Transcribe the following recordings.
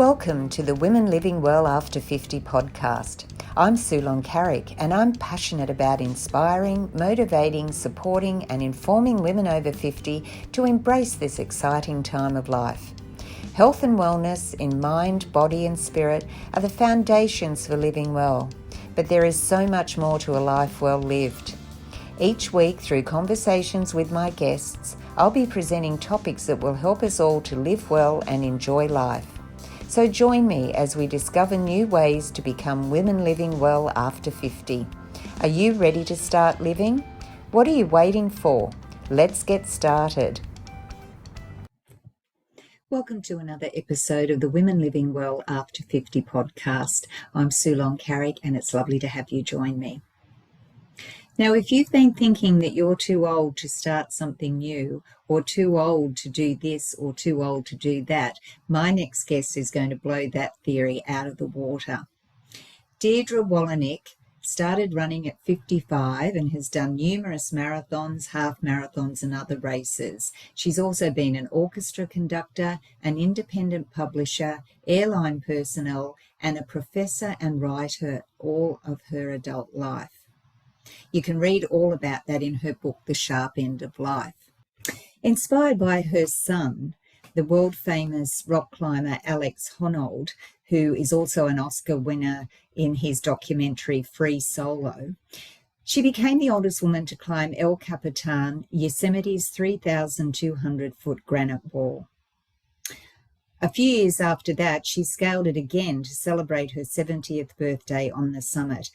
Welcome to the Women Living Well After 50 podcast. I'm Sue Carrick and I'm passionate about inspiring, motivating, supporting and informing women over 50 to embrace this exciting time of life. Health and wellness in mind, body and spirit are the foundations for living well, but there is so much more to a life well lived. Each week, through conversations with my guests, I'll be presenting topics that will help us all to live well and enjoy life. So join me as we discover new ways to become women living well after 50. Are you ready to start living? What are you waiting for? Let's get started. Welcome to another episode of the Women Living Well After 50 podcast. I'm Sue Carrick and it's lovely to have you join me. Now, if you've been thinking that you're too old to start something new, or too old to do this, or too old to do that, my next guest is going to blow that theory out of the water. Dierdre Wolownick started running at 55 and has done numerous marathons, half marathons and other races. She's also been an orchestra conductor, an independent publisher, airline personnel, and a professor and writer all of her adult life. You can read all about that in her book, The Sharp End of Life. Inspired by her son, the world-famous rock climber Alex Honnold, who is also an Oscar winner in his documentary Free Solo, she became the oldest woman to climb El Capitan, Yosemite's 3,200-foot granite wall. A few years after that, she scaled it again to celebrate her 70th birthday on the summit.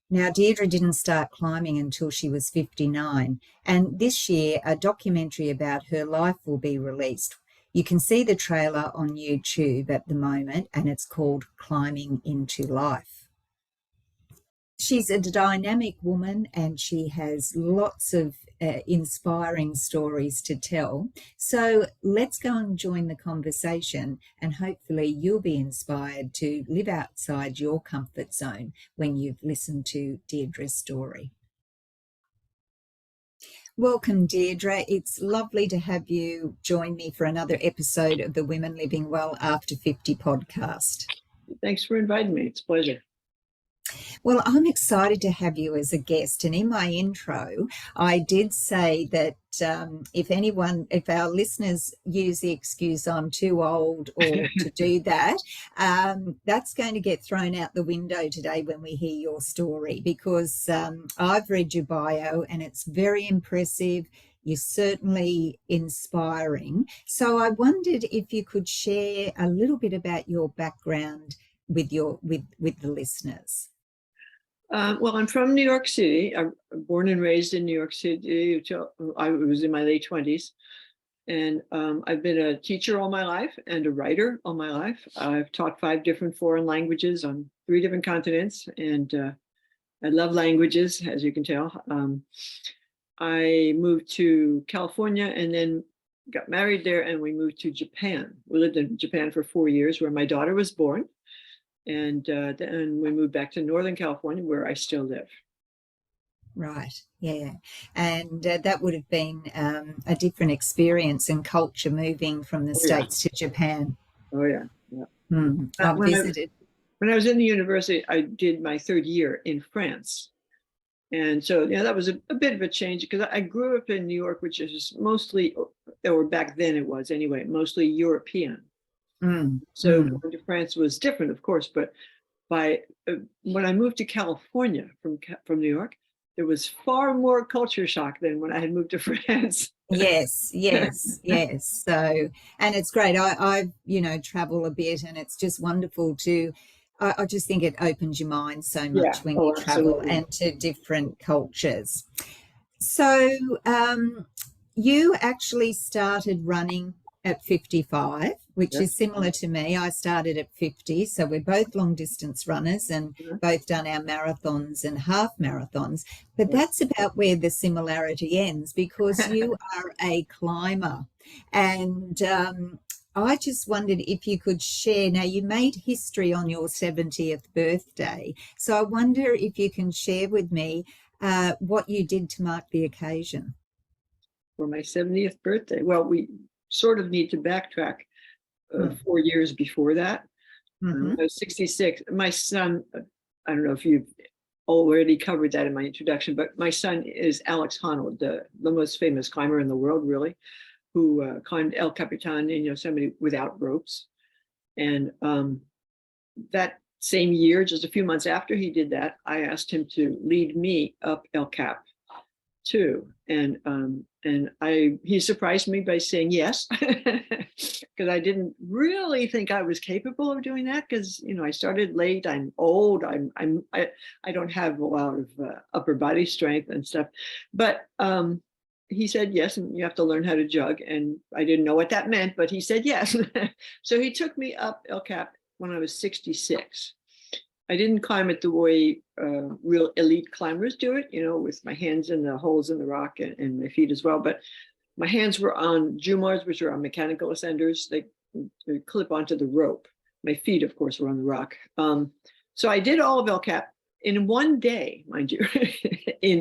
Now, Dierdre didn't start climbing until she was 59, and this year a documentary about her life will be released. You can see the trailer on YouTube at the moment, and it's called Climbing into Life. She's a dynamic woman and she has lots of inspiring stories to tell. So let's go and join the conversation, and hopefully you'll be inspired to live outside your comfort zone when you've listened to Dierdre's story. Welcome, Dierdre. It's lovely to have you join me for another episode of the Women Living Well After 50 podcast. Thanks for inviting me. It's a pleasure. Well, I'm excited to have you as a guest. And in my intro, I did say that if our listeners use the excuse I'm too old or to do that, that's going to get thrown out the window today when we hear your story, because I've read your bio and it's very impressive. You're certainly inspiring. So I wondered if you could share a little bit about your background with the listeners. Well, I'm from New York City. I'm born and raised in New York City. I was in my late 20s. And I've been a teacher all my life and a writer all my life. I've taught 5 different foreign languages on 3 different continents. And I love languages, as you can tell. I moved to California and then got married there, and we moved to Japan. We lived in Japan for 4 years, where my daughter was born. And then we moved back to Northern California, where I still live. Right, yeah. And that would have been a different experience and culture moving from the States to Japan. Oh, yeah. I visited. When I was in the university, I did my 3rd year in France. And so, that was a bit of a change, because I grew up in New York, which is mostly, or back then it was anyway, mostly European. So going to France was different, of course, but when I moved to California from New York, there was far more culture shock than when I had moved to France. Yes. So, and it's great. I travel a bit, and it's just wonderful to. I just think it opens your mind so much when you travel and to different cultures. So, you actually started running at 55, which is similar to me. I started at 50, so we're both long distance runners and both done our marathons and half marathons. But that's about where the similarity ends, because you are a climber. And I just wondered if you could share. Now, you made history on your 70th birthday, so I wonder if you can share with me what you did to mark the occasion. For my 70th birthday. Well, we sort of need to backtrack. 4 years before that. Mm-hmm. I was 66. My son, I don't know if you've already covered that in my introduction, but my son is Alex Honnold, the most famous climber in the world, really, who climbed El Capitan in Yosemite without ropes. And that same year, just a few months after he did that, I asked him to lead me up El Cap too. And he surprised me by saying yes, because I didn't really think I was capable of doing that, because I started late, I'm old, I don't have a lot of upper body strength and stuff. But he said yes, and you have to learn how to jug. And I didn't know what that meant, but he said yes. So he took me up El Cap when I was 66. I didn't climb it the way real elite climbers do it, with my hands in the holes in the rock and my feet as well. But my hands were on Jumars, which are on mechanical ascenders. They clip onto the rope. My feet, of course, were on the rock. So I did all of El Cap in one day, mind you,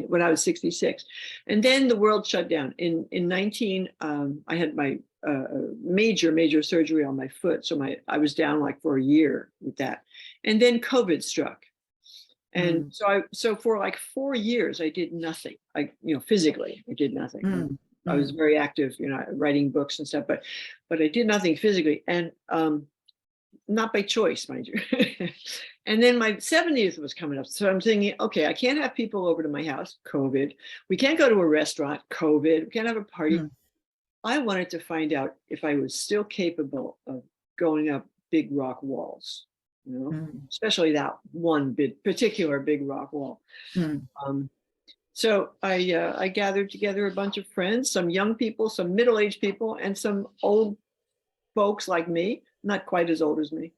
when I was 66. And then the world shut down. In 19, I had my major surgery on my foot. So I was down like for a year with that. And then COVID struck. And so for like 4 years, I did nothing. Physically, I did nothing. I was very active, writing books and stuff, but I did nothing physically, and not by choice, mind you. And then my 70th was coming up. So I'm thinking, okay, I can't have people over to my house, COVID. We can't go to a restaurant, COVID. We can't have a party. I wanted to find out if I was still capable of going up big rock walls, especially that one particular big rock wall. So I gathered together a bunch of friends, some young people, some middle-aged people, and some old folks like me, not quite as old as me.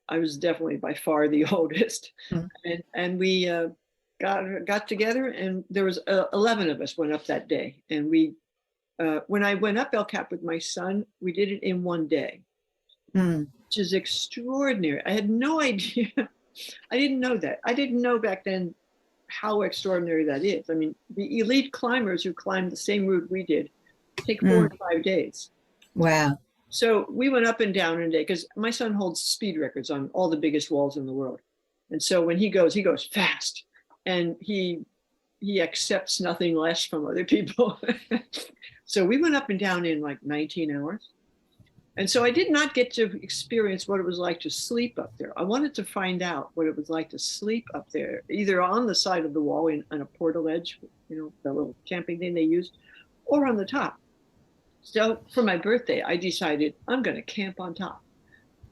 I was definitely by far the oldest. And we got together, and there was 11 of us went up that day. And when I went up El Cap with my son, we did it in one day, which is extraordinary. I had no idea. I didn't know that. I didn't know back then how extraordinary that is. I mean, the elite climbers who climbed the same route we did take 4 and 5 days. Wow. So we went up and down in a day, because my son holds speed records on all the biggest walls in the world. And so when he goes fast, and he accepts nothing less from other people. So we went up and down in like 19 hours. And so I did not get to experience what it was like to sleep up there. I wanted to find out what it was like to sleep up there, either on the side of the wall on a portaledge, the little camping thing they use, or on the top. So for my birthday, I decided I'm going to camp on top.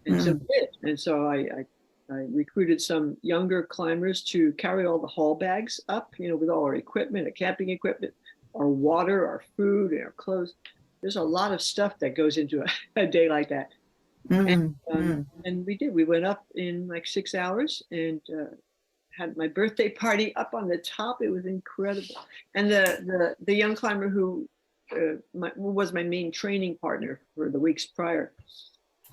And so I did. And so I recruited some younger climbers to carry all the haul bags up, with all our equipment, our camping equipment, our water, our food, and our clothes. There's a lot of stuff that goes into a day like that. And we did. We went up in like 6 hours and had my birthday party up on the top. It was incredible. And the young climber who was my main training partner for the weeks prior,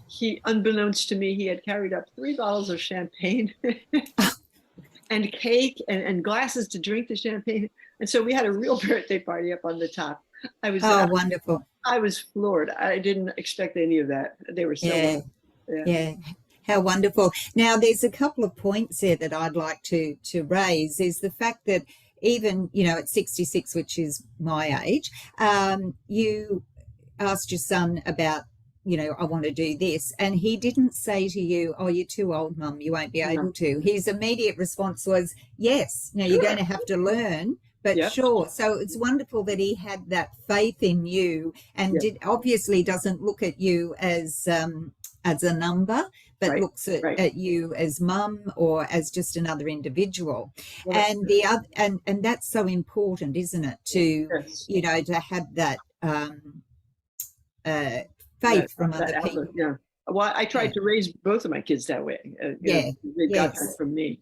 he, unbeknownst to me, he had carried up 3 bottles of champagne and cake and glasses to drink the champagne. And so we had a real birthday party up on the top. Wonderful. I was floored. I didn't expect any of that. They were so yeah. How wonderful. Now, there's a couple of points there that I'd like to raise, is the fact that even, at 66, which is my age, you asked your son about, I want to do this. And he didn't say to you, oh, you're too old, Mum, you won't be able to. His immediate response was, yes, now you're going to have to learn, but sure. So it's wonderful that he had that faith in you, and obviously doesn't look at you as a number, but looks at you as mum or as just another individual. And the other, and that's so important, isn't it? To to have that faith from other people. Well, I tried to raise both of my kids that way. They got that from me.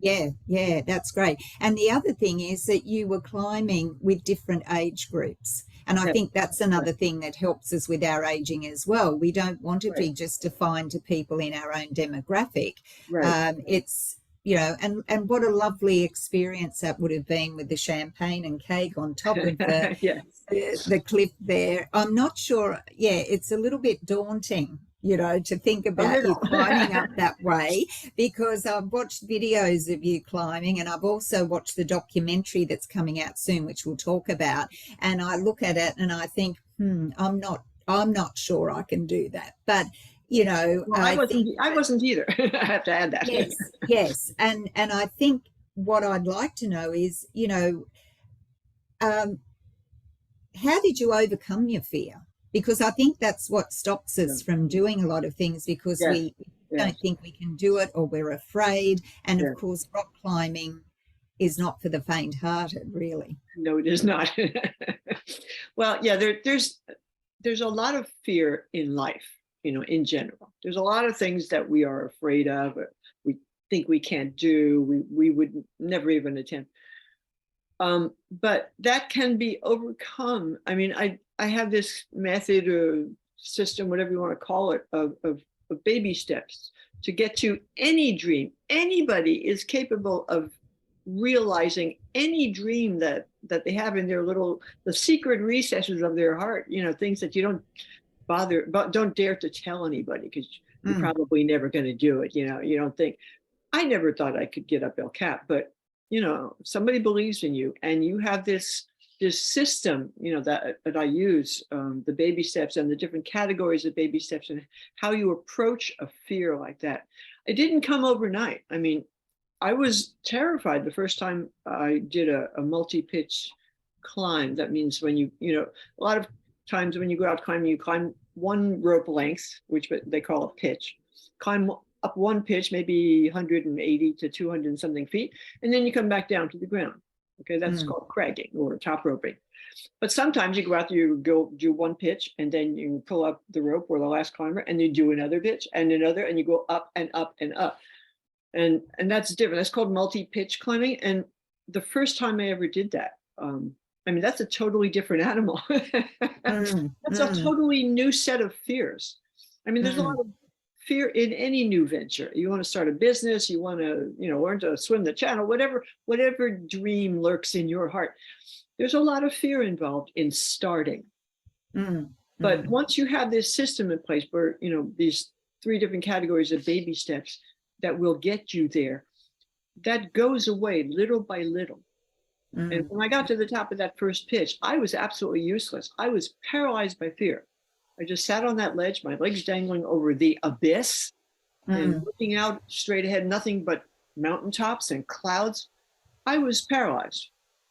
Yeah, that's great. And the other thing is that you were climbing with different age groups. And I think that's another thing that helps us with our aging as well. We don't want to be just defined to people in our own demographic. It's, and what a lovely experience that would have been with the champagne and cake on top of the cliff there. I'm not sure. Yeah, it's a little bit daunting. to think A about you little. climbing up that way, because I've watched videos of you climbing, and I've also watched the documentary that's coming out soon, which we'll talk about. And I look at it and I think, I'm not sure I can do that. But, Well, I think, I wasn't either. I have to add that. yes, yes. And I think what I'd like to know is, um, how did you overcome your fear? Because I think that's what stops Yeah. us from doing a lot of things, because Yes, we yes, don't think we can do it, or we're afraid. And of yes. course, rock climbing is not for the faint-hearted, really. No, it is not. Well, yeah, there's a lot of fear in life, in general. There's a lot of things that we are afraid of, or we think we can't do, we would never even attempt. But that can be overcome. I mean, I have this method or system, whatever you want to call it, of baby steps to get to any dream. Anybody is capable of realizing any dream that they have in their the secret recesses of their heart, things that you don't dare to tell anybody, because you're Mm, probably never going to do it. You don't think. I never thought I could get up El Cap, but somebody believes in you, and you have this system, that I use, the baby steps and the different categories of baby steps, and how you approach a fear like that. It didn't come overnight. I mean, I was terrified the first time I did a multi-pitch climb. That means when a lot of times when you go out climbing, you climb one rope length, which they call a pitch, climb up one pitch, maybe 180 to 200 and something feet, and then you come back down to the ground. Okay, that's called cragging or top roping. But sometimes you go out there, you go do one pitch, and then you pull up the rope or the last climber, and you do another pitch and another, and you go up and up and up. And that's different. That's called multi-pitch climbing. And the first time I ever did that, I mean, that's a totally different animal. That's a totally new set of fears. I mean, there's a lot of fear in any new venture. You want to start a business, you want to, learn to swim the channel, whatever dream lurks in your heart. There's a lot of fear involved in starting. But once you have this system in place where, these 3 different categories of baby steps that will get you there, that goes away little by little. And when I got to the top of that first pitch, I was absolutely useless. I was paralyzed by fear. I just sat on that ledge, my legs dangling over the abyss, and looking out straight ahead, nothing but mountaintops and clouds. I was paralyzed.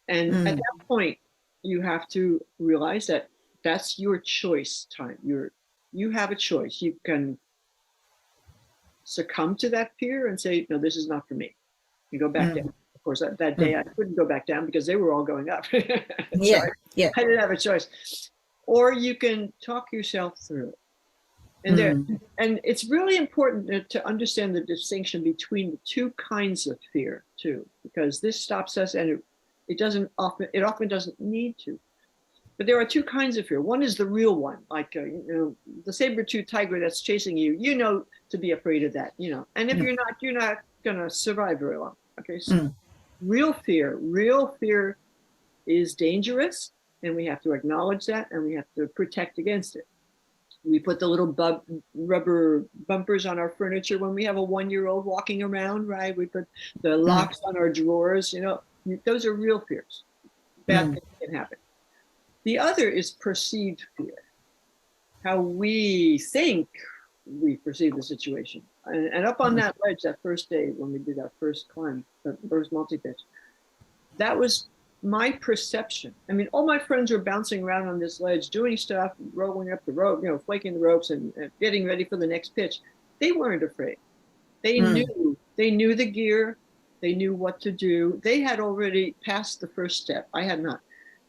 And at that point, you have to realize that that's your choice time. You have a choice. You can succumb to that fear and say, no, this is not for me. You go back down. Of course, that day I couldn't go back down because they were all going up. So I didn't have a choice. Or you can talk yourself through it. And it's really important to understand the distinction between the 2 kinds of fear too, because this stops us, and it often doesn't need to. But there are 2 kinds of fear. One is the real one, like the saber-toothed tiger that's chasing you. To be afraid of that. And if you're not going to survive very long. Okay, so real fear is dangerous, and we have to acknowledge that, and we have to protect against it. We put the little rubber bumpers on our furniture when we have a 1-year-old walking around, right? We put the locks on our drawers. Those are real fears. Bad things can happen. The other is perceived fear, how we think we perceive the situation. And up on that ledge, that first day when we did that first climb, that first multi-pitch, that was my perception. I mean, all my friends were bouncing around on this ledge, doing stuff, rolling up the rope, flaking the ropes and getting ready for the next pitch. They weren't afraid. They knew the gear. They knew what to do. They had already passed the first step. I had not.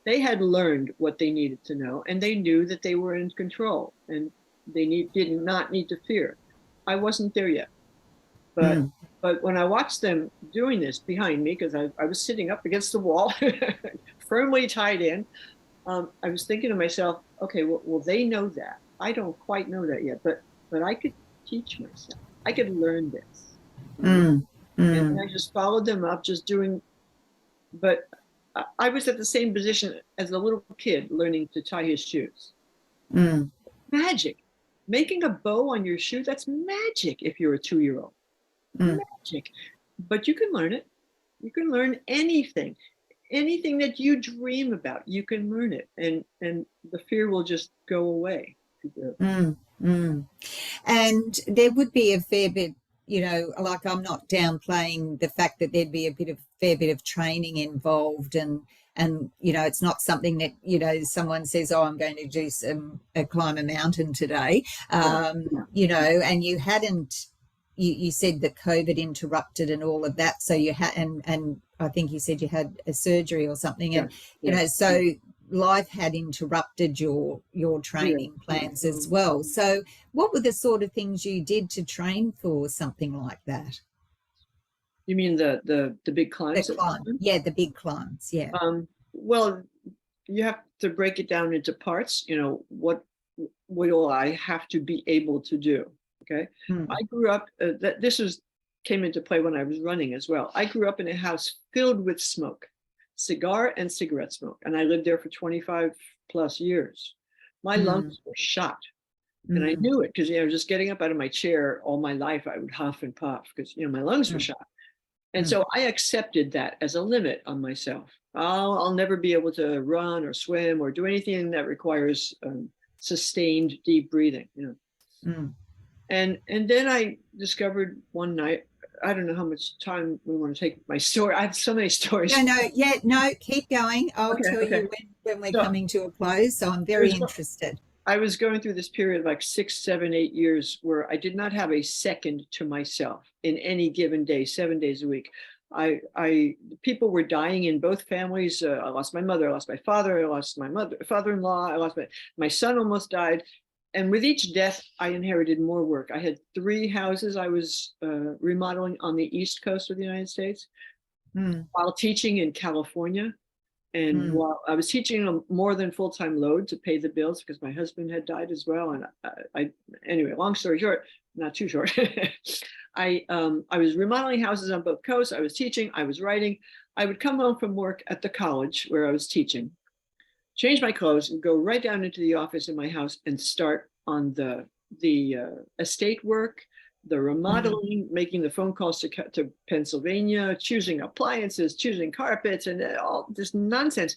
They had learned what they needed to know, and they knew that they were in control, and they did not need to fear. I wasn't there yet. But when I watched them doing this behind me, because I was sitting up against the wall, firmly tied in, I was thinking to myself, okay, well, they know that. I don't quite know that yet, but I could teach myself. I could learn this. And I just followed them up, just doing, but I was at the same position as a little kid learning to tie his shoes. Magic. Making a bow on your shoe, that's magic if you're a 2-year-old. Magic. But you can learn it. You can learn anything. Anything that you dream about, you can learn it. And the fear will just go away. And there would be a fair bit, you know, like I'm not downplaying the fact that there'd be fair bit of training involved, and you know, it's not something that, you know, someone says, oh, I'm going to do climb a mountain today, you know, and you hadn't. You said that COVID interrupted and all of that, so you had, and I think you said you had a surgery or something, and you know, so life had interrupted your training plans as well. So what were the sort of things you did to train for something like that? You mean the big climbs? The climb, the big climbs, well, you have to break it down into parts. You know, what will I have to be able to do? Okay. I grew up, came into play when I was running as well. I grew up in a house filled with smoke, cigar and cigarette smoke. And I lived there for 25 plus years. My lungs were shot. And I knew it because, you know, just getting up out of my chair all my life, I would huff and puff because, you know, my lungs were shot. And so I accepted that as a limit on myself. I'll never be able to run or swim or do anything that requires sustained deep breathing, you know. And then I discovered one night, I don't know how much time we want to take my story. I have so many stories. No, keep going. I'll tell you when we're coming to a close. So I'm very interested. I was going through this period of like 6, 7, 8 years where I did not have a second to myself in any given day, 7 days a week. People were dying in both families. I lost my mother, I lost my father, I lost my father-in-law, I lost my son almost died. And with each death, I inherited more work. I had 3 houses I was remodeling on the East Coast of the United States while teaching in California. And while I was teaching a more than full-time load to pay the bills because my husband had died as well. And anyway, long story short, not too short, I was remodeling houses on both coasts. I was teaching, I was writing. I would come home from work at the college where I was teaching, change my clothes and go right down into the office in my house and start on the estate work, the remodeling, making the phone calls to Pennsylvania, choosing appliances, choosing carpets, and all this nonsense.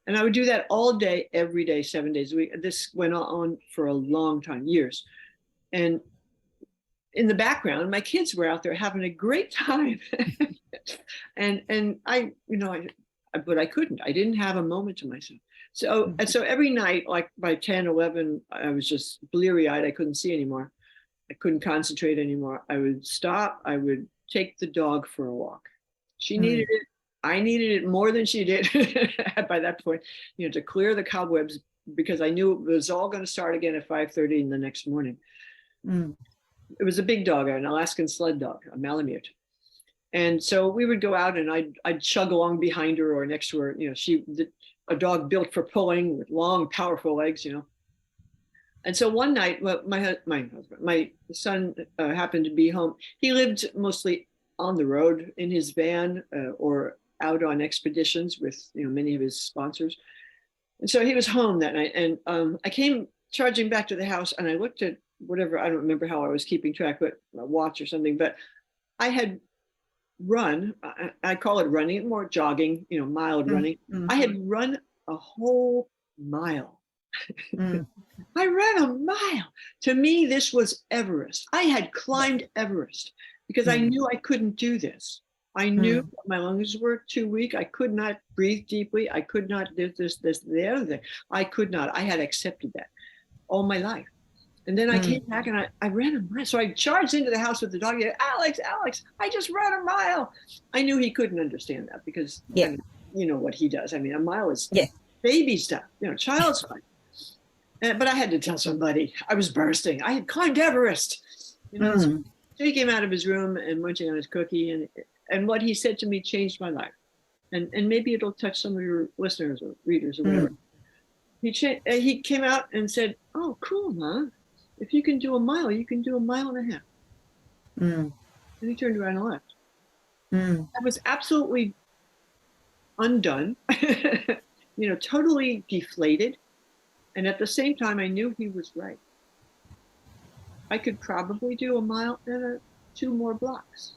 And I would do that all day, every day, 7 days a week. This went on for a long time, years. And in the background, my kids were out there having a great time. and I, you know, but I couldn't. I didn't have a moment to myself. So every night, like by 10, 11, I was just bleary-eyed. I couldn't see anymore. I couldn't concentrate anymore. I would stop. I would take the dog for a walk. She needed it. I needed it more than she did by that point, you know, to clear the cobwebs because I knew it was all going to start again at 5:30 in the next morning. It was a big dog, an Alaskan sled dog, a Malamute. And so we would go out and I'd chug along behind her or next to her. You know, a dog built for pulling with long, powerful legs, you know. And so one night, my son happened to be home. He lived mostly on the road in his van or out on expeditions with, you know, many of his sponsors. And so he was home that night. And I came charging back to the house and I looked at whatever, I don't remember how I was keeping track, but a watch or something. But I had run, I call it running, more jogging, you know, mild running. I had run a whole mile. I ran a mile. To me, this was Everest. I had climbed Everest because I knew I couldn't do this. I knew my lungs were too weak. I could not breathe deeply. I could not do this, the other thing. I could not. I had accepted that all my life. And then I came back and I ran a mile. So I charged into the house with the dog. Alex, I just ran a mile. I knew he couldn't understand that because you know what he does. I mean, a mile is baby stuff, you know, child's play. But I had to tell somebody. I was bursting. I had climbed Everest. You know, so he came out of his room and munching on his cookie, and what he said to me changed my life. And maybe it'll touch some of your listeners or readers or whatever. He came out and said, "Oh, cool, huh? If you can do a mile, you can do a mile and a half." And he turned around and left. I was absolutely undone, you know, totally deflated. And at the same time, I knew he was right. I could probably do a mile and 2 more blocks,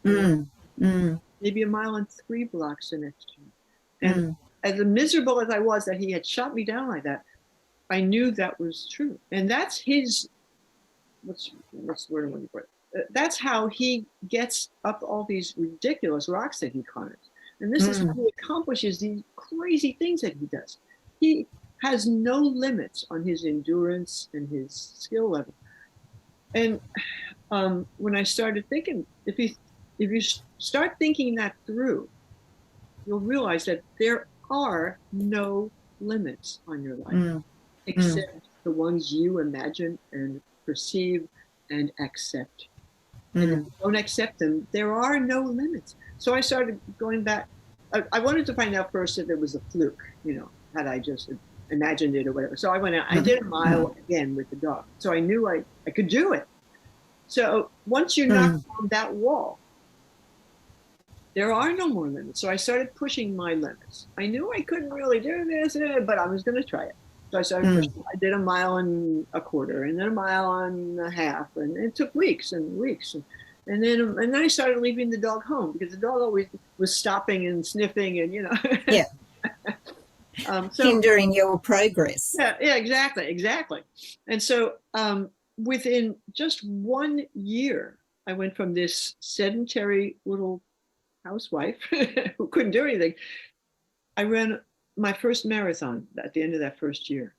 Mm, mm, maybe a mile and 3 blocks the next time. And mm, as miserable as I was that he had shot me down like that, I knew that was true. And that's his, what's the word I'm looking for? That's how he gets up all these ridiculous rocks that he climbs. And this is how he accomplishes these crazy things that he does. He has no limits on his endurance and his skill level. And when I started thinking, if you start thinking that through, you'll realize that there are no limits on your life, mm, except the ones you imagine and perceive and accept. And if mm. you don't accept them, there are no limits. So I started going back. I wanted to find out first if it was a fluke, had I just imagined it or whatever. So I went out, I did a mile again with the dog. So I knew I could do it. So once you knock down that wall, there are no more limits. So I started pushing my limits. I knew I couldn't really do this, but I was going to try it. So I started pushing. I did a mile and a quarter, and then a mile and a half, and it took weeks and weeks. And then I started leaving the dog home because the dog always was stopping and sniffing, and Yeah. So Hindering your progress. yeah, exactly. And so within just 1 year, I went from this sedentary little housewife who couldn't do anything. I ran my first marathon at the end of that first year.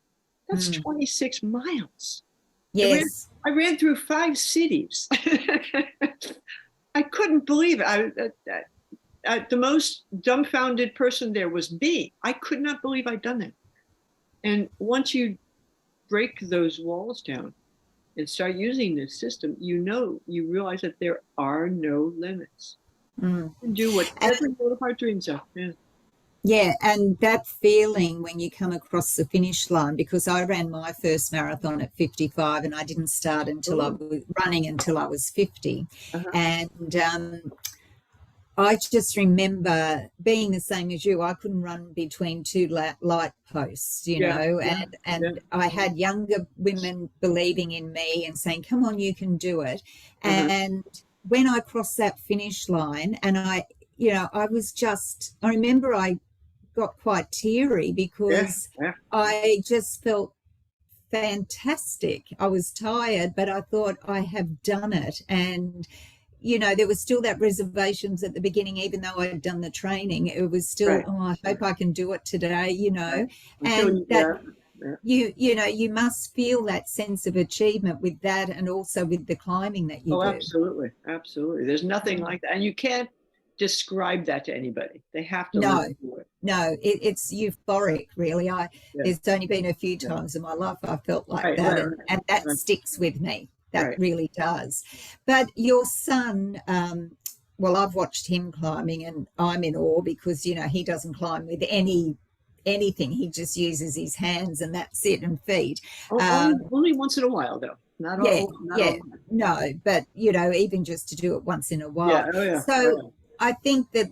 That's 26 miles. Yes. I ran through 5 cities. I couldn't believe it. The most dumbfounded person there was me. I could not believe I'd done that. And once you break those walls down and start using this system, you realize that there are no limits. You can do whatever your heart dreams of. Yeah. Yeah, and that feeling when you come across the finish line, because I ran my first marathon at 55 and I didn't start until I was running until I was 50. And I just remember being the same as you. I couldn't run between 2 light posts, and I had younger women believing in me and saying, come on, you can do it. And when I crossed that finish line and I remember I got quite teary because I just felt fantastic. I was tired, but I thought I have done it. And there was still that reservations at the beginning, even though I'd done the training. It was still, I hope I can do it today, and that you must feel that sense of achievement with that, and also with the climbing that you do. Absolutely. There's nothing like that, and you can't describe that to anybody. They have to live through it. No, it's euphoric, really. There's only been a few times in my life I felt like that, and that sticks with me. That really does. But your son, well, I've watched him climbing and I'm in awe because, he doesn't climb with anything. He just uses his hands and that's it, and feet. Only once in a while, though. Not all. No, but, even just to do it once in a while. So I think that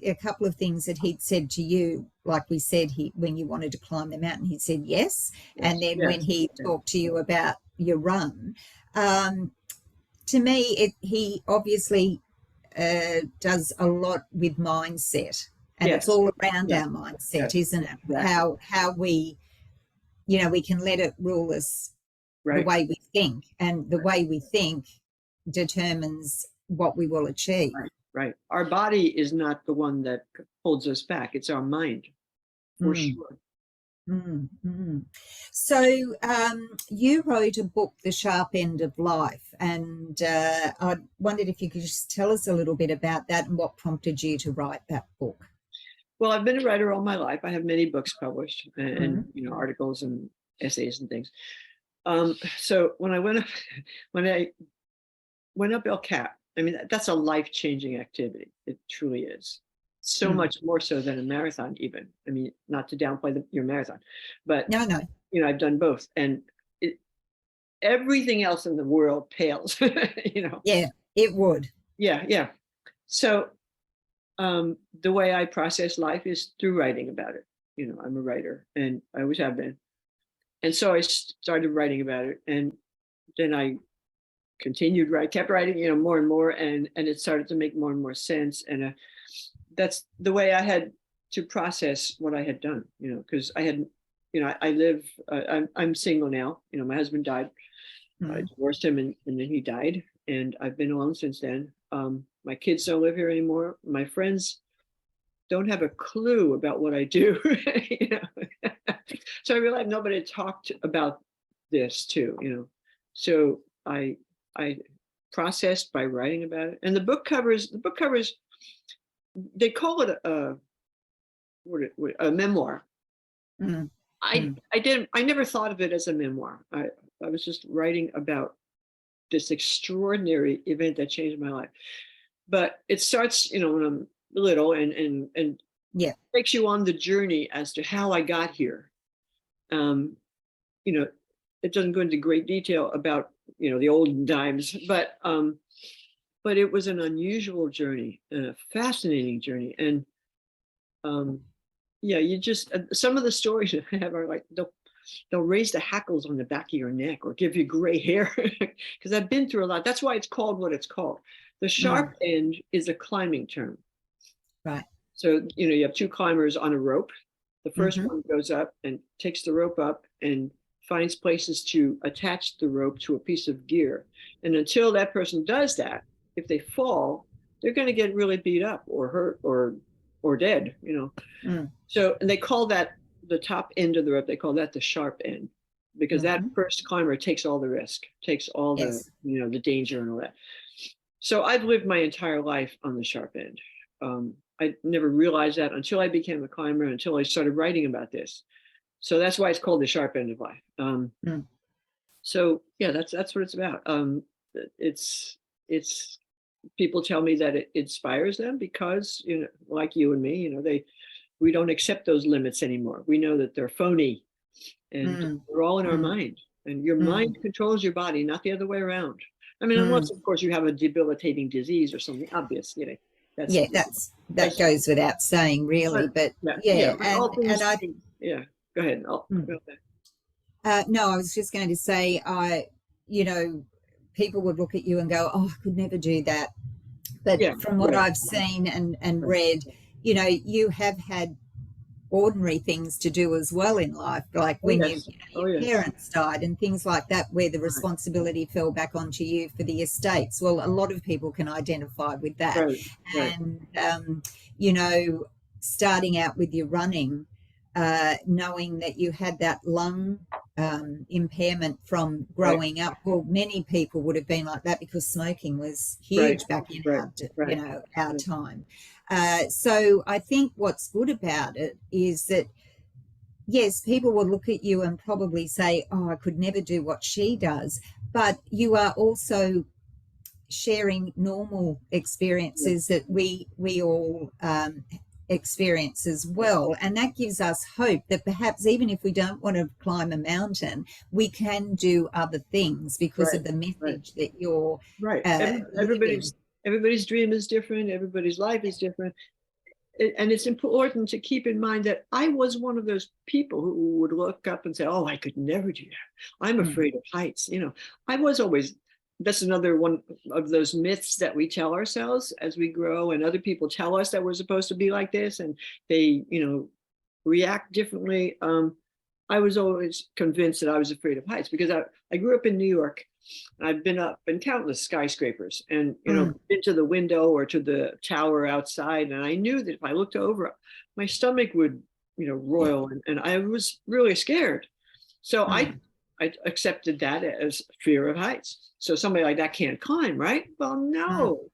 a couple of things that he'd said to you, like we said, when you wanted to climb the mountain, he said yes. And then when he talked to you about your run, to me, he obviously does a lot with mindset, and it's all around our mindset, isn't it? Exactly. How we, we can let it rule us the way we think, and the way we think determines what we will achieve. Right. Our body is not the one that holds us back. It's our mind, for sure. So you wrote a book, The Sharp End of Life, and I wondered if you could just tell us a little bit about that and what prompted you to write that book. Well, I've been a writer all my life. I have many books published and articles and essays and things. So when I went up El Cap, I mean, that's a life-changing activity. It truly is. So much more so than a marathon, even. I mean, not to downplay your marathon, but no. I've done both, and everything else in the world pales. Yeah, it would. Yeah. So the way I process life is through writing about it. I'm a writer, and I always have been. And so I started writing about it, and then I continued, kept writing, more and more, and it started to make more and more sense. And that's the way I had to process what I had done, because I had, I live, I'm single now. My husband died. I divorced him, and then he died, and I've been alone since then. My kids don't live here anymore. My friends don't have a clue about what I do. So I realized nobody talked about this too, so I processed by writing about it. And the book covers, they call it a memoir. Mm. I never thought of it as a memoir. I was just writing about this extraordinary event that changed my life. But it starts, when I'm little, and yeah, takes you on the journey as to how I got here. It doesn't go into great detail about, the olden times, but it was an unusual journey and a fascinating journey. And you just, some of the stories I have are like, they'll raise the hackles on the back of your neck or give you gray hair, because I've been through a lot. That's why it's called what it's called. The sharp end is a climbing term. Right. So, you have two climbers on a rope. The first one goes up and takes the rope up and finds places to attach the rope to a piece of gear. And until that person does that, if they fall, they're going to get really beat up or hurt or dead, So, and they call that the top end of the rope. They call that the sharp end, because that first climber takes all the risk, takes all the, the danger and all that. So I've lived my entire life on the sharp end. I never realized that until I became a climber, until I started writing about this. So that's why it's called the sharp end of life. So yeah, that's what it's about. It's people tell me that it inspires them because, like you and me, we don't accept those limits anymore. We know that they're phony, and they're all in our mind. And your mind controls your body, not the other way around. I mean, unless of course you have a debilitating disease or something obvious, that goes without saying, really. But go ahead. No, I was just going to say, people would look at you and go, "Oh, I could never do that." But from what I've seen and read, you have had ordinary things to do as well in life, like when your parents died and things like that, where the responsibility fell back onto you for the estates. Well, a lot of people can identify with that. And starting out with your running, knowing that you had that lung impairment from growing up. Well, many people would have been like that because smoking was huge back in our time. So I think what's good about it is that, yes, people will look at you and probably say, "Oh, I could never do what she does," but you are also sharing normal experiences that we all experience as well, and that gives us hope that perhaps even if we don't want to climb a mountain, we can do other things because of the message that you're everybody's dream is different, everybody's life is different, and it's important to keep in mind that I was one of those people who would look up and say, "Oh, I could never do that. I'm afraid of heights." I was always. That's another one of those myths that we tell ourselves as we grow, and other people tell us that we're supposed to be like this, and they, react differently. I was always convinced that I was afraid of heights because I grew up in New York. I've been up in countless skyscrapers and, been to the window or to the tower outside. And I knew that if I looked over, my stomach would, roil, and I was really scared. So I accepted that as fear of heights. So somebody like that can't climb, right? Well, no.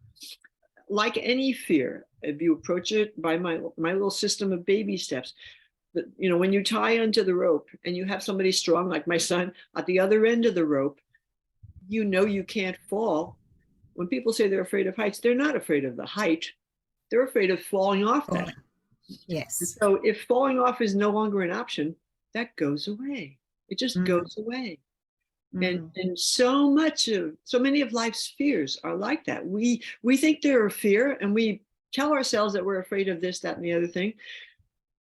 Like any fear, if you approach it by my little system of baby steps, when you tie onto the rope and you have somebody strong like my son at the other end of the rope, you can't fall. When people say they're afraid of heights, they're not afraid of the height. They're afraid of falling off that. Yes. So if falling off is no longer an option, that goes away. It just goes away. And so many of life's fears are like that. We think they're a fear, and we tell ourselves that we're afraid of this, that, and the other thing.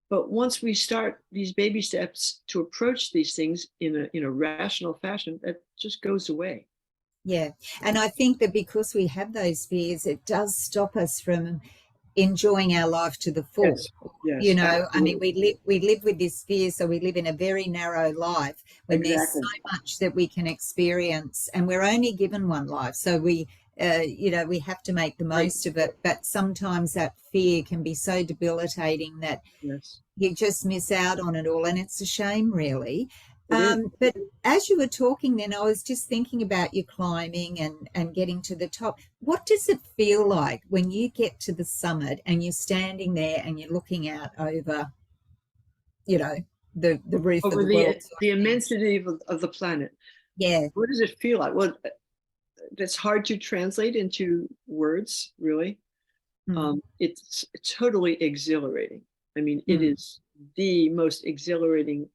But once we start these baby steps to approach these things in a rational fashion, that just goes away. Yeah. And I think that because we have those fears, it does stop us from enjoying our life to the full. Yes, yes, I mean, absolutely. we live with this fear, so we live in a very narrow life when there's so Exactly. much that we can experience, and we're only given one life, so we have to make the Right. most of it. But sometimes that fear can be so debilitating that Yes, you just miss out on it all, and it's a shame, really. it is. But as you were talking then, I was just thinking about you climbing and getting to the top. What does it feel like when you get to the summit and you're standing there and you're looking out over, you know, the roof of Over the world sort the of thing? immensity of the planet. Yeah. What does it feel like? Well, that's hard to translate into words, really. Mm, It's totally exhilarating. I mean, it mm, is the most exhilarating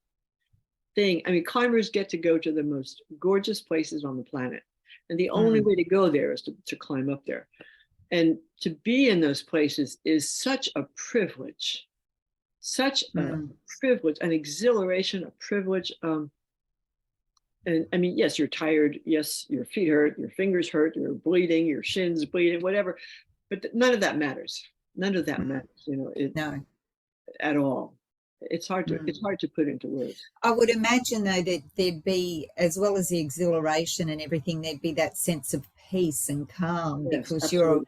thing. I mean, climbers get to go to the most gorgeous places on the planet. And the only mm, way to go there is to climb up there. And to be in those places is such a privilege, such a mm, privilege, an exhilaration, a privilege. And I mean, yes, you're tired. Yes, your feet hurt, your fingers hurt, you're bleeding, your shins bleeding, whatever. But none of that matters. None of that mm. matters, it No. at all. It's Mm. hard to put into words. I would imagine, though, that there'd be, as well as the exhilaration and everything, there'd be that sense of peace and calm Yes, because absolutely.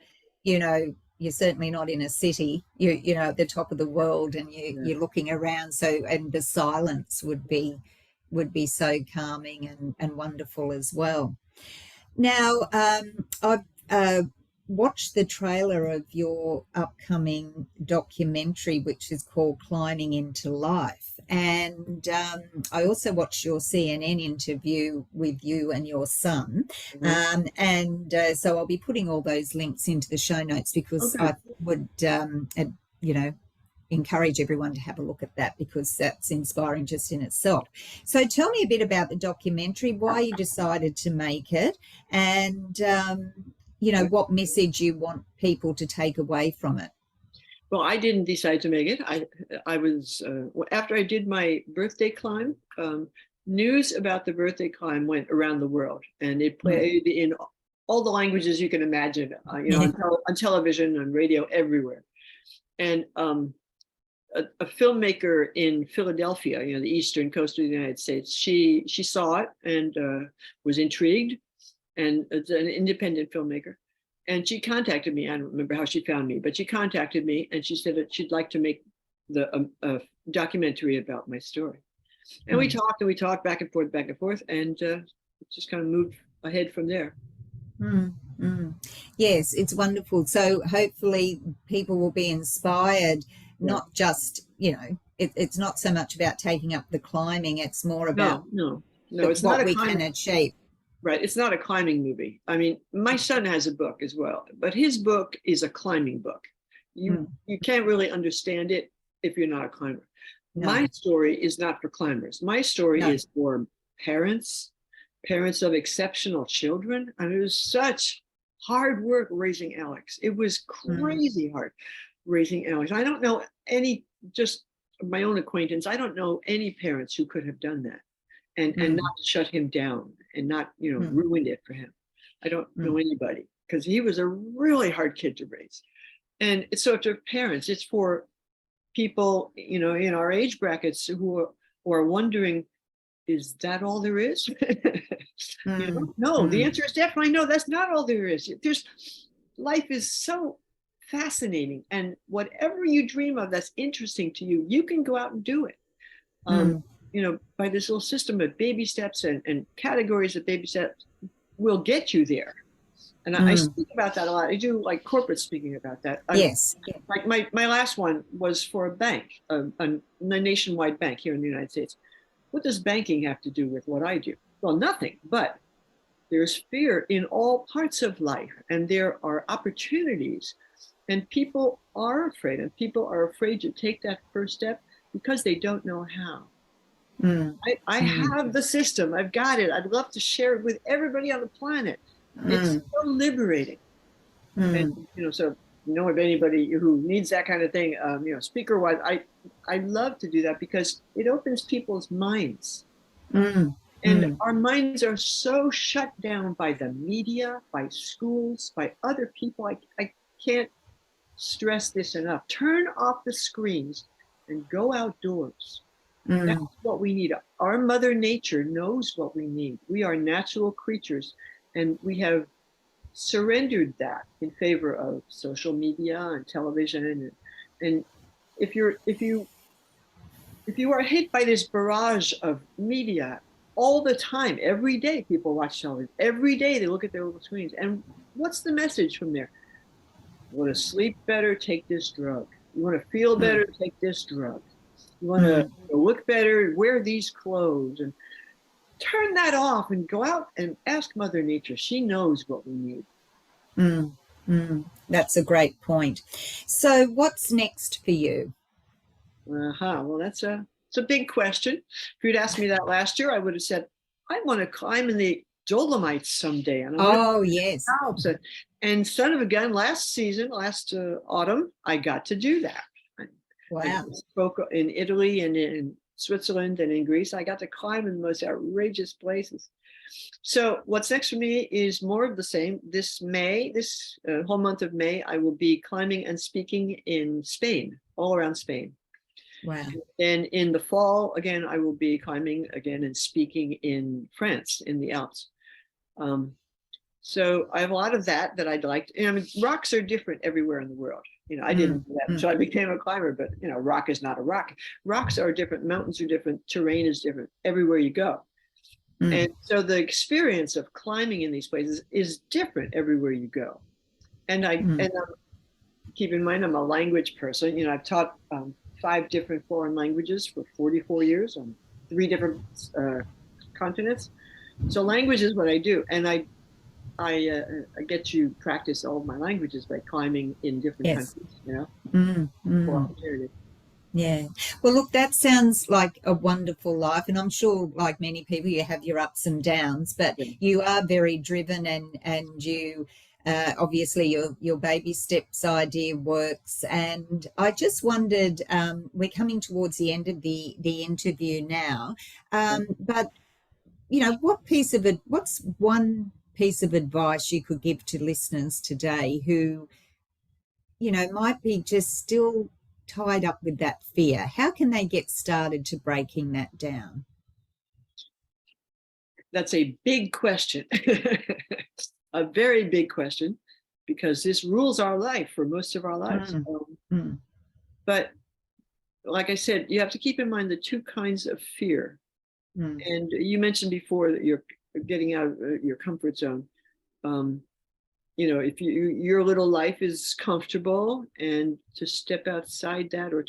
you're certainly not in a city. You know, at the top of the world, and Yeah. you're looking around. So, and the silence would be so calming and wonderful as well. Now, I've watched the trailer of your upcoming documentary, which is called Climbing into Life. And I also watched your CNN interview with you and your son. Mhm. So I'll be putting all those links into the show notes because Okay. I would, you know, encourage everyone to have a look at that because that's inspiring just in itself. So tell me a bit about the documentary, why you decided to make it, and what message you want people to take away from it. Well, I didn't decide to make it. I was after I did my birthday climb. News about the birthday climb went around the world, and it Mm. played in all the languages you can imagine. Yeah. On television, on radio, everywhere. And a filmmaker in Philadelphia, the eastern coast of the United States, she saw it and was intrigued, and it's an independent filmmaker. And she contacted me. I don't remember how she found me, but she contacted me and she said that she'd like to make a documentary about my story. And Mm. we talked back and forth, and it just kind of moved ahead from there. Mm. Mm. Yes, it's wonderful. So hopefully people will be inspired, Yeah. not just, it's not so much about taking up the climbing, it's more about No, no, no. It's not what a we climb. can achieve. Right. It's not a climbing movie. I mean, my son has a book as well, but his book is a climbing book. Mm. You can't really understand it if you're not a climber. My No, story is not for climbers. My story no. is for parents, parents of exceptional children. I mean, it was such hard work raising Alex. It was Mm. crazy hard raising Alex. I don't know any, just my own acquaintance, I don't know any parents who could have done that and Mm. not shut him down and not Mm. ruined it for him. I don't know Mm. anybody because he was a really hard kid to raise. And so to parents, it's for people in our age brackets who are wondering, is that all there is? Mm. No, the Mm. answer is definitely no. That's not all there is. There's Life is so fascinating, and whatever you dream of that's interesting to you, you can go out and do it. um, Mm. by this little system of baby steps and categories of baby steps will get you there. And I Mm. speak about that a lot. I do like corporate speaking about that. Yes. Yeah. Like my last one was for a bank, a nationwide bank here in the United States. What does banking have to do with what I do? Well, nothing, but there's fear in all parts of life, and there are opportunities, and people are afraid, and people are afraid to take that first step because they don't know how. Mm. I Mm. have the system. I've got it. I'd love to share it with everybody on the planet. It's Mm. so liberating. And Mm. so you know of anybody who needs that kind of thing, speaker wise, I love to do that because it opens people's minds. Mm, And mm, our minds are so shut down by the media, by schools, by other people. I can't stress this enough. Turn off the screens and go outdoors. That's mm, what we need. Our Mother Nature knows what we need. We are natural creatures, and we have surrendered that in favor of social media and television. And if you are hit by this barrage of media all the time, every day people watch television, every day they look at their little screens. And what's the message from there? You want to sleep better, take this drug. You want to feel mm, better, take this drug. You want to mm, look better, wear these clothes. And turn that off and go out and ask Mother Nature. She knows what we need. mm, mm. That's a great point. So, what's next for you? Well, it's a big question. If you'd asked me that last year, I would have said, I want to climb in the Dolomites someday, and I want to Oh, yes. Alps. And son of a gun, last autumn, I got to do that. I Wow. spoke in Italy and in Switzerland and in Greece. I got to climb in the most outrageous places. So what's next for me is more of the same. This whole month of May, I will be climbing and speaking in Spain, all around Spain. Wow. And in the fall, again, I will be climbing again and speaking in France, in the Alps. So I have a lot of that I'd like to, I mean, rocks are different everywhere in the world. I didn't do that until I became a climber, but rock is not a rock. Rocks are different, mountains are different, terrain is different everywhere you go. Mm, And so the experience of climbing in these places is different everywhere you go. And mm. keep in mind, I'm a language person. I've taught 5 different foreign languages for 44 years on 3 different continents. So language is what I do. And I get to practice all of my languages by climbing in different Yes. countries, Mm, for mm. opportunity. Yeah. Well, look, that sounds like a wonderful life. And I'm sure, like many people, you have your ups and downs, but Yeah. you are very driven and you obviously your baby steps idea works. And I just wondered, we're coming towards the end of the interview now, but what's one piece of advice you could give to listeners today who might be just still tied up with that fear? How can they get started to breaking that down? That's a big question, a very big question, because this rules our life for most of our lives. Mm, mm, But like I said, you have to keep in mind the 2 kinds of fear. mm. And you mentioned before that you're getting out of your comfort zone. Um, if your little life is comfortable, and to step outside that, or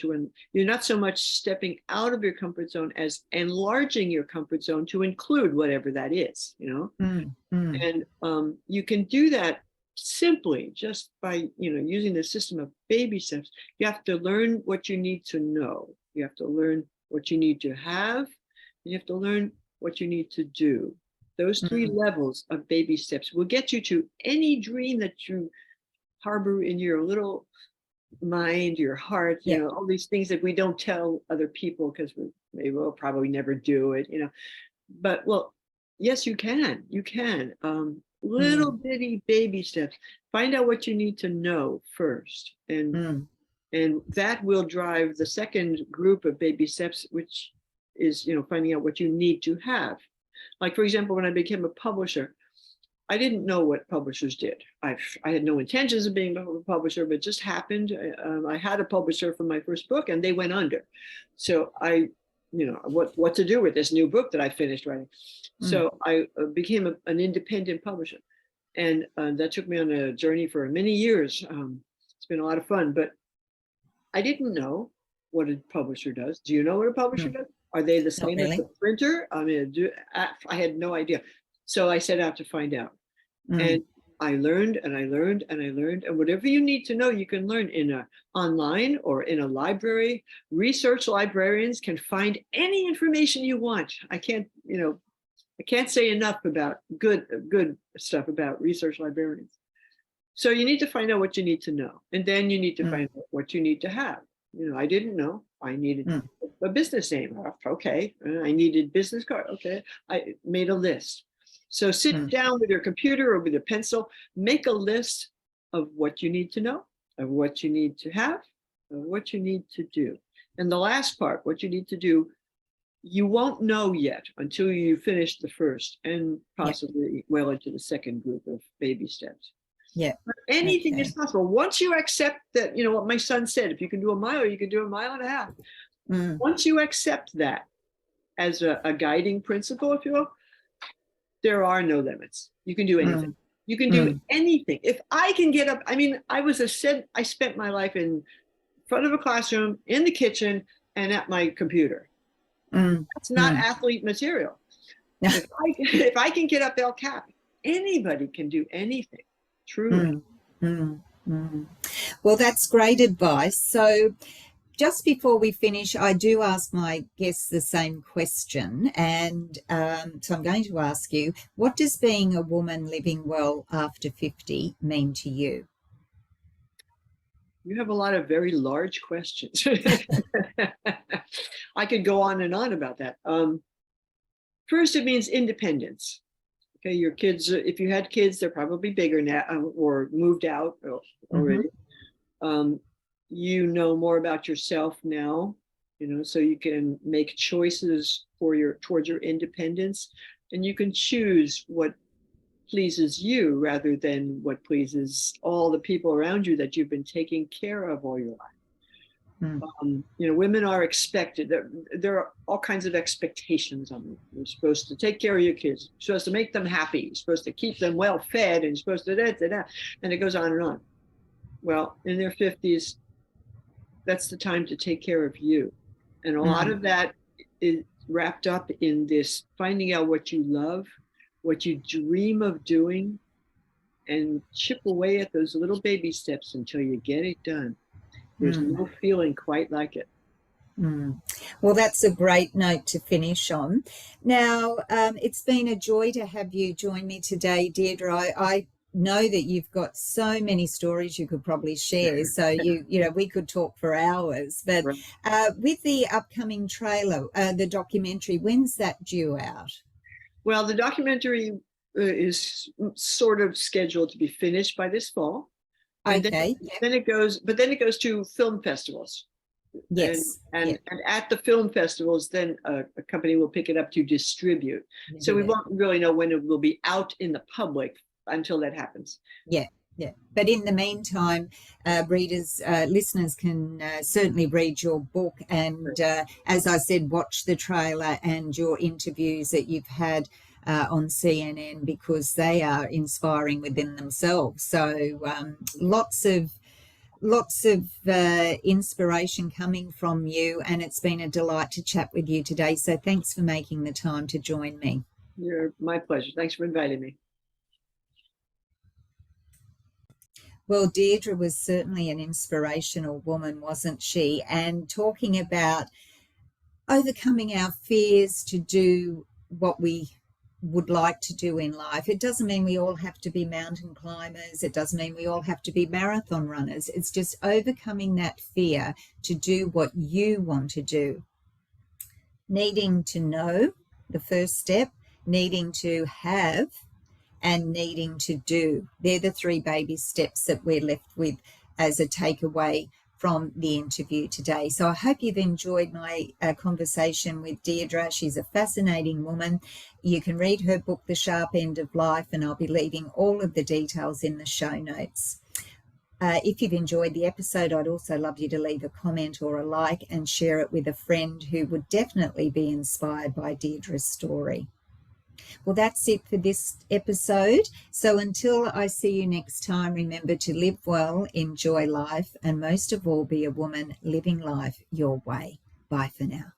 you're not so much stepping out of your comfort zone as enlarging your comfort zone to include whatever that is. Mm, mm, And you can do that simply just by using the system of baby steps. You have to learn what you need to know. You have to learn what you need to have. And you have to learn what you need to do. Those 3 mm. levels of baby steps will get you to any dream that you harbor in your little mind, your heart, Yeah. all these things that we don't tell other people because we will probably never do it, But well, yes, you can. You can. Little Mm, bitty baby steps. Find out what you need to know first, mm, and that will drive the second group of baby steps, which is finding out what you need to have. Like, for example, when I became a publisher, I didn't know what publishers did. I had no intentions of being a publisher, but it just happened. I had a publisher for my first book, and they went under. So what to do with this new book that I finished writing. mm. So I became an independent publisher, and that took me on a journey for many years. It's been a lot of fun, but I didn't know what a publisher does. Do you know what a publisher Mm. does? Are they the Not same as really. the printer? I mean, I had no idea. So I set out to find out. Mm, And I learned and I learned and I learned. And whatever you need to know, you can learn online or in a library. Research librarians can find any information you want. I can't say enough about good stuff about research librarians. So you need to find out what you need to know. And then you need to find out what you need to have. I didn't know I needed a business name. Okay. I needed business card. Okay. I made a list. So sit down with your computer or with a pencil, make a list of what you need to know, of what you need to have, of what you need to do. And the last part, what you need to do, you won't know yet until you finish the first and possibly well into the second group of baby steps. Yeah. But anything is possible. Once you accept that, what my son said, if you can do a mile, you can do a mile and a half. Once you accept that as a guiding principle, if you will, there are no limits. You can do anything. You can do anything. If I can get up, I spent my life in front of a classroom, in the kitchen, and at my computer. That's not athlete material. If I can get up El Cap, anybody can do anything. Truly. Well, that's great advice. So just before we finish, I do ask my guests the same question. And so I'm going to ask you, what does being a woman living well after 50 mean to you? You have a lot of very large questions. I could go on and on about that. First, it means independence. Okay, your kids, if you had kids, they're probably bigger now or moved out already. You know more about yourself now, so you can make choices towards your independence, and you can choose what pleases you rather than what pleases all the people around you that you've been taking care of all your life. Women are expected. There are all kinds of expectations on them. You're supposed to take care of your kids. You're supposed to make them happy. You're supposed to keep them well fed, and you're supposed to and it goes on and on. Well, in their 50s, that's the time to take care of you. And a lot of that is wrapped up in this finding out what you love, what you dream of doing, and chip away at those little baby steps until you get it done. There's no feeling quite like it. Well, that's a great note to finish on. Now, it's been a joy to have you join me today, Dierdre. I know that you've got so many stories you could probably share, so we could talk for hours. But with the upcoming trailer, the documentary, when's that due out? Well, the documentary is sort of scheduled to be finished by this fall. And then it goes to film festivals. Yes. And at the film festivals, then a company will pick it up to distribute. So we won't really know when it will be out in the public until that happens. Yeah. But in the meantime, listeners can certainly read your book and, as I said, watch the trailer and your interviews that you've had on CNN, because they are inspiring within themselves. So lots of inspiration coming from you, and it's been a delight to chat with you today. So thanks for making the time to join me. My pleasure. Thanks for inviting me. Well, Dierdre was certainly an inspirational woman, wasn't she? And talking about overcoming our fears to do what we would like to do in life. It doesn't mean we all have to be mountain climbers. It doesn't mean we all have to be marathon runners. It's just overcoming that fear to do what you want to do. Needing to know, the first step, needing to have, and needing to do. They're the 3 baby steps that we're left with as a takeaway from the interview today. So I hope you've enjoyed my conversation with Dierdre. She's a fascinating woman. You can read her book, The Sharp End of Life, and I'll be leaving all of the details in the show notes. If you've enjoyed the episode, I'd also love you to leave a comment or a like and share it with a friend who would definitely be inspired by Dierdre's story. Well, that's it for this episode. So until I see you next time, remember to live well, enjoy life, and most of all, be a woman living life your way. Bye for now.